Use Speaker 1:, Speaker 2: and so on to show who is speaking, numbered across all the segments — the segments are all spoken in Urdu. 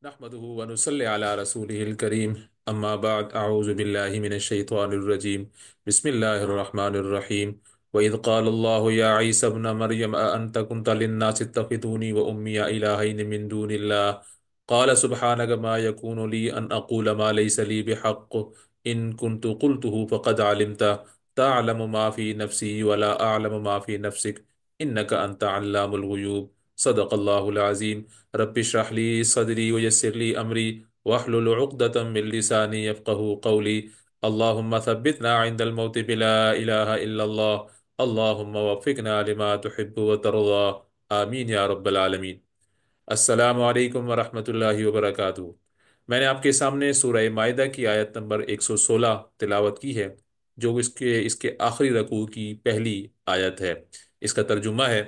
Speaker 1: نحمده ونصلي على رسوله الكريم أما بعد أعوذ بالله من الشيطان الرجيم بسم الله الرحمن الرحيم وإذ قال الله يا عيسى ابن مريم أأنت كنت للناس اتخذوني وأمي إلهين من دون الله قال سبحانك ما يكون لي أن أقول ما ليس لي بحق إن كنت قلته فقد علمت تعلم ما في نفسي ولا أعلم ما في نفسك إنك أنت علام الغيوب صدق الله العظيم رب اشرح لي صدري ويسر لي امري واحلل عقدة من لساني يفقهوا قولي اللهم ثبتنا عند الموت بلا اله الا الله اللهم وفقنا لما تحب وترضى آمین یا رب العالمین۔ السلام علیکم ورحمۃ اللہ وبرکاتہ۔ میں نے آپ کے سامنے سورہ مائدہ کی آیت نمبر 116 تلاوت کی ہے، جو اس کے آخری رکوع کی پہلی آیت ہے۔ اس کا ترجمہ ہے: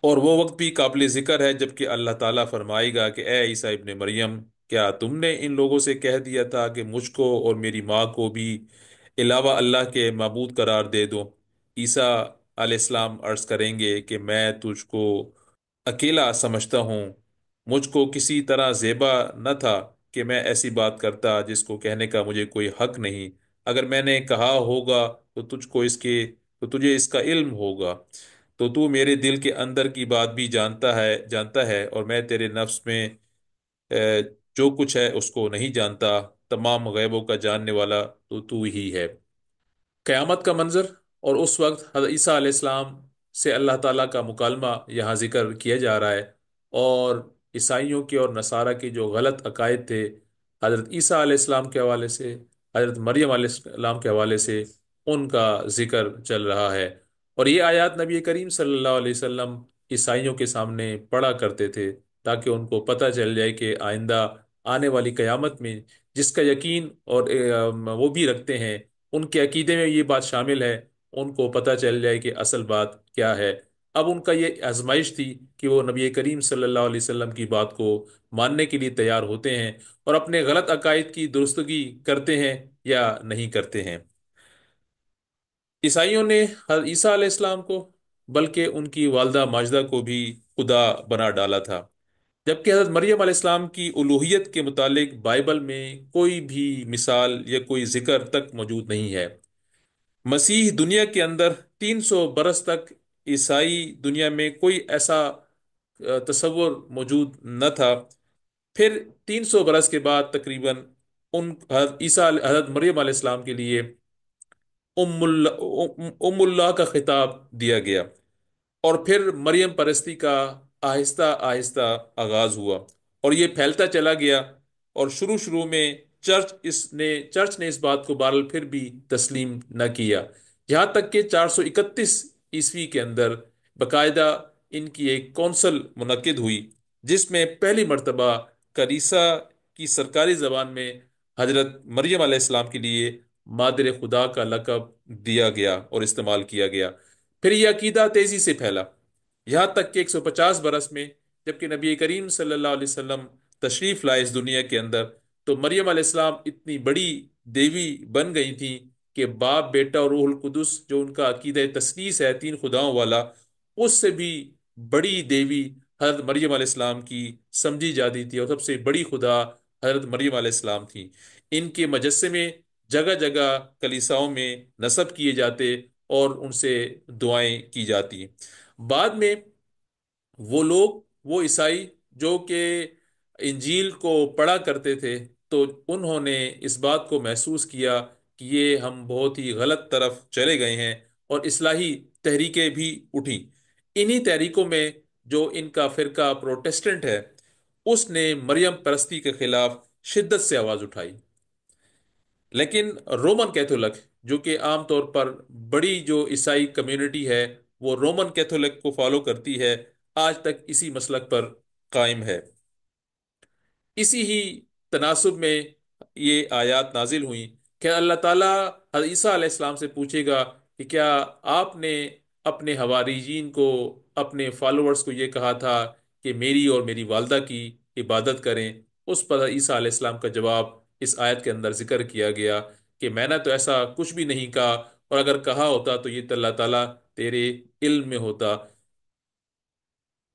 Speaker 1: اور وہ وقت بھی قابل ذکر ہے جب کہ اللہ تعالیٰ فرمائے گا کہ اے عیسیٰ ابن مریم، کیا تم نے ان لوگوں سے کہہ دیا تھا کہ مجھ کو اور میری ماں کو بھی علاوہ اللہ کے معبود قرار دے دو؟ عیسیٰ علیہ السلام عرض کریں گے کہ میں تجھ کو اکیلا سمجھتا ہوں، مجھ کو کسی طرح زیبا نہ تھا کہ میں ایسی بات کرتا جس کو کہنے کا مجھے کوئی حق نہیں۔ اگر میں نے کہا ہوگا تو تجھے اس کا علم ہوگا، تو میرے دل کے اندر کی بات بھی جانتا ہے اور میں تیرے نفس میں اے، جو کچھ ہے اس کو نہیں جانتا۔ تمام غیبوں کا جاننے والا تو ہی ہے۔ قیامت کا منظر اور اس وقت حضرت عیسیٰ علیہ السلام سے اللہ تعالیٰ کا مکالمہ یہاں ذکر کیا جا رہا ہے، اور عیسائیوں کے اور نصارہ کے جو غلط عقائد تھے حضرت عیسیٰ علیہ السلام کے حوالے سے، حضرت مریم علیہ السلام کے حوالے سے، ان کا ذکر چل رہا ہے۔ اور یہ آیات نبی کریم صلی اللہ علیہ وسلم عیسائیوں کے سامنے پڑھا کرتے تھے، تاکہ ان کو پتہ چل جائے کہ آئندہ آنے والی قیامت میں جس کا یقین اور وہ بھی رکھتے ہیں، ان کے عقیدے میں یہ بات شامل ہے، ان کو پتہ چل جائے کہ اصل بات کیا ہے۔ اب ان کا یہ آزمائش تھی کہ وہ نبی کریم صلی اللہ علیہ وسلم کی بات کو ماننے کے لیے تیار ہوتے ہیں اور اپنے غلط عقائد کی درستگی کرتے ہیں یا نہیں کرتے ہیں۔ عیسائیوں نے حضرت عیسیٰ علیہ السلام کو، بلکہ ان کی والدہ ماجدہ کو بھی خدا بنا ڈالا تھا، جبکہ حضرت مریم علیہ السلام کی الوہیت کے متعلق بائبل میں کوئی بھی مثال یا کوئی ذکر تک موجود نہیں ہے۔ مسیح دنیا کے اندر 300 برس تک عیسائی دنیا میں کوئی ایسا تصور موجود نہ تھا۔ پھر 300 برس کے بعد تقریباً حضرت مریم علیہ السلام کے لیے ام اللہ کا خطاب دیا گیا، اور پھر مریم پرستی کا آہستہ آہستہ آغاز ہوا، اور یہ پھیلتا چلا گیا، اور شروع میں چرچ نے اس بات کو بہرحال پھر بھی تسلیم نہ کیا، یہاں تک کہ 431 عیسوی کے اندر باقاعدہ ان کی ایک کونسل منعقد ہوئی، جس میں پہلی مرتبہ کلیسا کی سرکاری زبان میں حضرت مریم علیہ السلام کے لیے مادر خدا کا لقب دیا گیا اور استعمال کیا گیا۔ پھر یہ عقیدہ تیزی سے پھیلا، یہاں تک کہ 150 برس میں جبکہ نبی کریم صلی اللہ علیہ وسلم تشریف لائے اس دنیا کے اندر، تو مریم علیہ السلام اتنی بڑی دیوی بن گئی تھی کہ باپ، بیٹا اور روح القدس، جو ان کا عقیدہ تثلیث ہے، تین خداؤں والا، اس سے بھی بڑی دیوی حضرت مریم علیہ السلام کی سمجھی جاتی تھی، اور سب سے بڑی خدا حضرت مریم علیہ السلام تھی۔ ان کے مجسمے جگہ جگہ کلیساؤں میں نصب کیے جاتے اور ان سے دعائیں کی جاتی۔ بعد میں وہ لوگ، وہ عیسائی جو کہ انجیل کو پڑھا کرتے تھے، تو انہوں نے اس بات کو محسوس کیا کہ یہ ہم بہت ہی غلط طرف چلے گئے ہیں، اور اصلاحی تحریکیں بھی اٹھیں۔ انہی تحریکوں میں جو ان کا فرقہ پروٹیسٹنٹ ہے، اس نے مریم پرستی کے خلاف شدت سے آواز اٹھائی، لیکن رومن کیتھولک، جو کہ عام طور پر بڑی جو عیسائی کمیونٹی ہے وہ رومن کیتھولک کو فالو کرتی ہے، آج تک اسی مسلک پر قائم ہے۔ اسی ہی تناسب میں یہ آیات نازل ہوئیں کہ اللہ تعالیٰ حضرت عیسیٰ علیہ السلام سے پوچھے گا کہ کیا آپ نے اپنے حواریجین کو، اپنے فالوورز کو یہ کہا تھا کہ میری اور میری والدہ کی عبادت کریں؟ اس پر عیسیٰ علیہ السلام کا جواب اس آیت کے اندر ذکر کیا گیا کہ میں نے تو ایسا کچھ بھی نہیں کہا، اور اگر کہا ہوتا تو یہ تو اللہ تعالیٰ تیرے علم میں ہوتا۔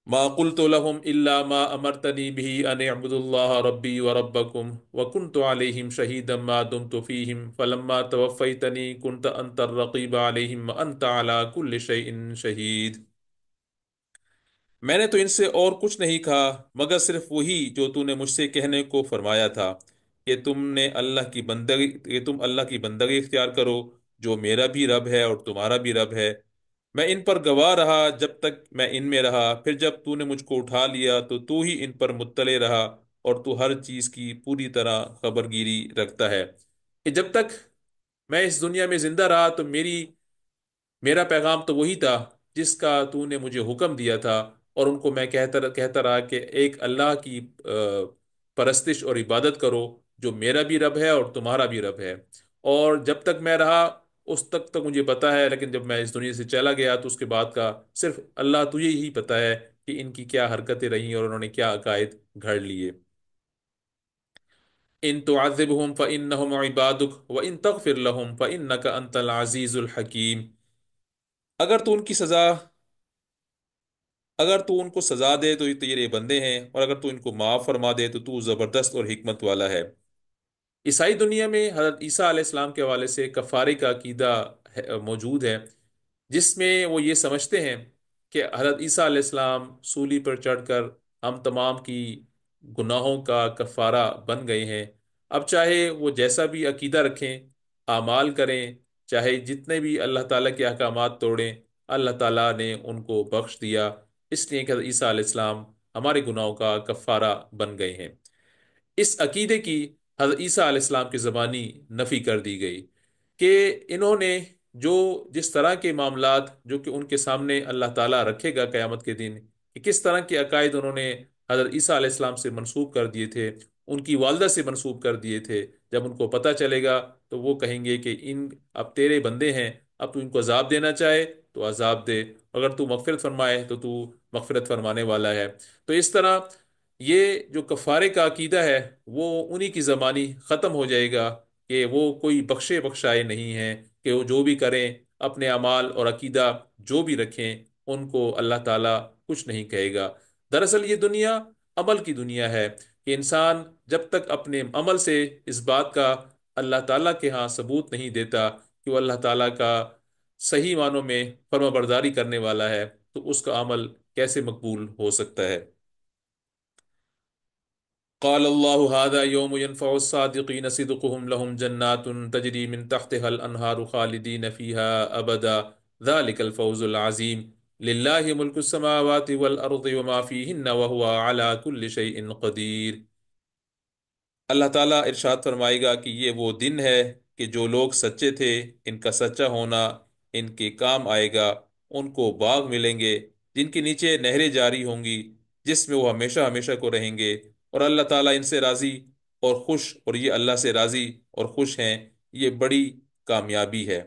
Speaker 1: ما قلت لهم إلا ما أمرتني به أن اعبدوا الله ربي وربكم وكنت عليهم شهيدا ما دمت فيهم فلما توفيتني كنت أنت الرقيب عليهم وأنت على كل شيء شهيد۔ میں نے تو ان سے اور کچھ نہیں کہا مگر صرف وہی جو تو نے مجھ سے کہنے کو فرمایا تھا کہ تم اللہ کی بندگی اختیار کرو، جو میرا بھی رب ہے اور تمہارا بھی رب ہے۔ میں ان پر گواہ رہا جب تک میں ان میں رہا، پھر جب تو نے مجھ کو اٹھا لیا تو ہی ان پر مطلع رہا، اور تو ہر چیز کی پوری طرح خبر گیری رکھتا ہے کہ جب تک میں اس دنیا میں زندہ رہا تو میرا پیغام تو وہی تھا جس کا تو نے مجھے حکم دیا تھا، اور ان کو میں کہتا رہا کہ ایک اللہ کی پرستش اور عبادت کرو، جو میرا بھی رب ہے اور تمہارا بھی رب ہے۔ اور جب تک میں رہا اس تک مجھے پتا ہے، لیکن جب میں اس دنیا سے چلا گیا تو اس کے بعد کا صرف اللہ تجھے ہی پتا ہے کہ ان کی کیا حرکتیں رہیں اور انہوں نے کیا عقائد گھڑ لیے۔ ان تعذبهم فانهم عبادك وان تغفر لهم فانك انت العزیز الحکیم۔ اگر تو ان کی سزا اگر تو ان کو سزا دے تو یہ تیرے بندے ہیں، اور اگر تو ان کو معاف فرما دے تو زبردست اور حکمت والا ہے۔ عیسائی دنیا میں حضرت عیسیٰ علیہ السلام کے حوالے سے کفارے کا عقیدہ موجود ہے، جس میں وہ یہ سمجھتے ہیں کہ حضرت عیسیٰ علیہ السلام سولی پر چڑھ کر ہم تمام کی گناہوں کا کفارہ بن گئے ہیں۔ اب چاہے وہ جیسا بھی عقیدہ رکھیں، اعمال کریں، چاہے جتنے بھی اللہ تعالیٰ کے احکامات توڑیں، اللہ تعالیٰ نے ان کو بخش دیا، اس لیے کہ حضرت عیسیٰ علیہ السلام ہمارے گناہوں کا کفارہ بن گئے ہیں۔ اس عقیدے کی حضرت عیسیٰ علیہ السلام کی زبانی نفی کر دی گئی کہ انہوں نے جو جس طرح کے معاملات جو کہ ان کے سامنے اللہ تعالیٰ رکھے گا قیامت کے دن، کہ کس طرح کے عقائد انہوں نے حضرت عیسیٰ علیہ السلام سے منسوب کر دیے تھے، ان کی والدہ سے منسوب کر دیے تھے، جب ان کو پتہ چلے گا تو وہ کہیں گے کہ اب تیرے بندے ہیں، اب تو ان کو عذاب دینا چاہے تو عذاب دے، اگر تو مغفرت فرمائے تو مغفرت فرمانے والا ہے۔ تو اس طرح یہ جو کفارے کا عقیدہ ہے وہ انہی کی زمانی ختم ہو جائے گا، کہ وہ کوئی بخشے بخشائے نہیں ہیں، کہ وہ جو بھی کریں، اپنے اعمال اور عقیدہ جو بھی رکھیں، ان کو اللہ تعالیٰ کچھ نہیں کہے گا۔ دراصل یہ دنیا عمل کی دنیا ہے، کہ انسان جب تک اپنے عمل سے اس بات کا اللہ تعالیٰ کے ہاں ثبوت نہیں دیتا کہ وہ اللہ تعالیٰ کا صحیح معنوں میں فرما برداری کرنے والا ہے، تو اس کا عمل کیسے مقبول ہو سکتا ہے؟ قال الله هذا يوم ينفع الصادقين صدقهم لهم جنات تجري من تحتها الأنهار خالدين فيها أبدا ذلك الفوز العظيم لله ملك السماوات والأرض وما فيهن وهو على كل شيء قدير۔ اللہ تعالیٰ ارشاد فرمائے گا کہ یہ وہ دن ہے کہ جو لوگ سچے تھے ان کا سچا ہونا ان کے کام آئے گا۔ ان کو باغ ملیں گے جن کے نیچے نہریں جاری ہوں گی، جس میں وہ ہمیشہ ہمیشہ کو رہیں گے، اور اللہ تعالیٰ ان سے راضی اور خوش، اور یہ اللہ سے راضی اور خوش ہیں، یہ بڑی کامیابی ہے۔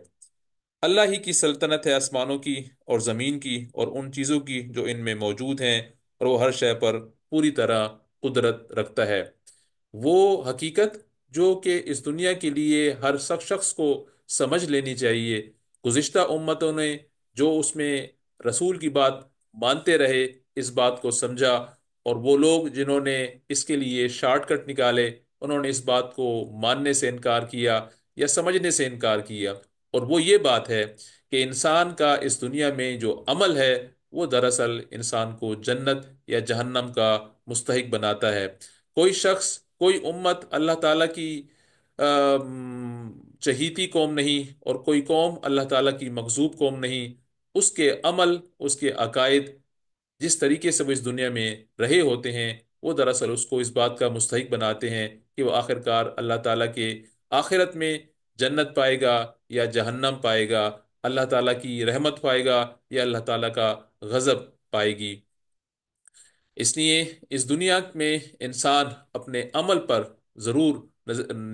Speaker 1: اللہ ہی کی سلطنت ہے آسمانوں کی اور زمین کی اور ان چیزوں کی جو ان میں موجود ہیں، اور وہ ہر شے پر پوری طرح قدرت رکھتا ہے۔ وہ حقیقت جو کہ اس دنیا کے لیے ہر شخص کو سمجھ لینی چاہیے۔ گزشتہ امتوں نے جو اس میں رسول کی بات مانتے رہے، اس بات کو سمجھا، اور وہ لوگ جنہوں نے اس کے لیے شارٹ کٹ نکالے، انہوں نے اس بات کو ماننے سے انکار کیا یا سمجھنے سے انکار کیا۔ اور وہ یہ بات ہے کہ انسان کا اس دنیا میں جو عمل ہے وہ دراصل انسان کو جنت یا جہنم کا مستحق بناتا ہے۔ کوئی شخص، کوئی امت اللہ تعالیٰ کی چہیتی قوم نہیں، اور کوئی قوم اللہ تعالیٰ کی مغضوب قوم نہیں۔ اس کے عمل، اس کے عقائد، جس طریقے سے وہ اس دنیا میں رہے ہوتے ہیں، وہ دراصل اس کو اس بات کا مستحق بناتے ہیں کہ وہ آخر کار اللہ تعالیٰ کے آخرت میں جنت پائے گا یا جہنم پائے گا، اللہ تعالیٰ کی رحمت پائے گا یا اللہ تعالیٰ کا غضب پائے گی۔ اس لیے اس دنیا میں انسان اپنے عمل پر ضرور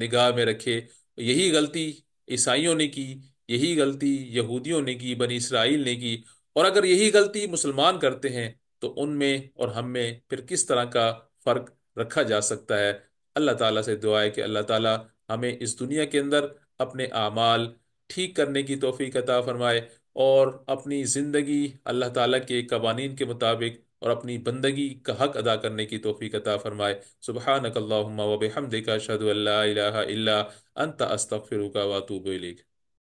Speaker 1: نگاہ میں رکھے۔ یہی غلطی عیسائیوں نے کی، یہی غلطی یہودیوں نے کی، بنی اسرائیل نے کی، اور اگر یہی غلطی مسلمان کرتے ہیں تو ان میں اور ہم میں پھر کس طرح کا فرق رکھا جا سکتا ہے؟ اللہ تعالیٰ سے دعا ہے کہ اللہ تعالیٰ ہمیں اس دنیا کے اندر اپنے اعمال ٹھیک کرنے کی توفیق عطا فرمائے، اور اپنی زندگی اللہ تعالیٰ کے قوانین کے مطابق اور اپنی بندگی کا حق ادا کرنے کی توفیق عطا فرمائے۔ سبحانک اللہم و بحمدک، اشہد ان لا الہ الا انت، استغفرک و اتوب الیک۔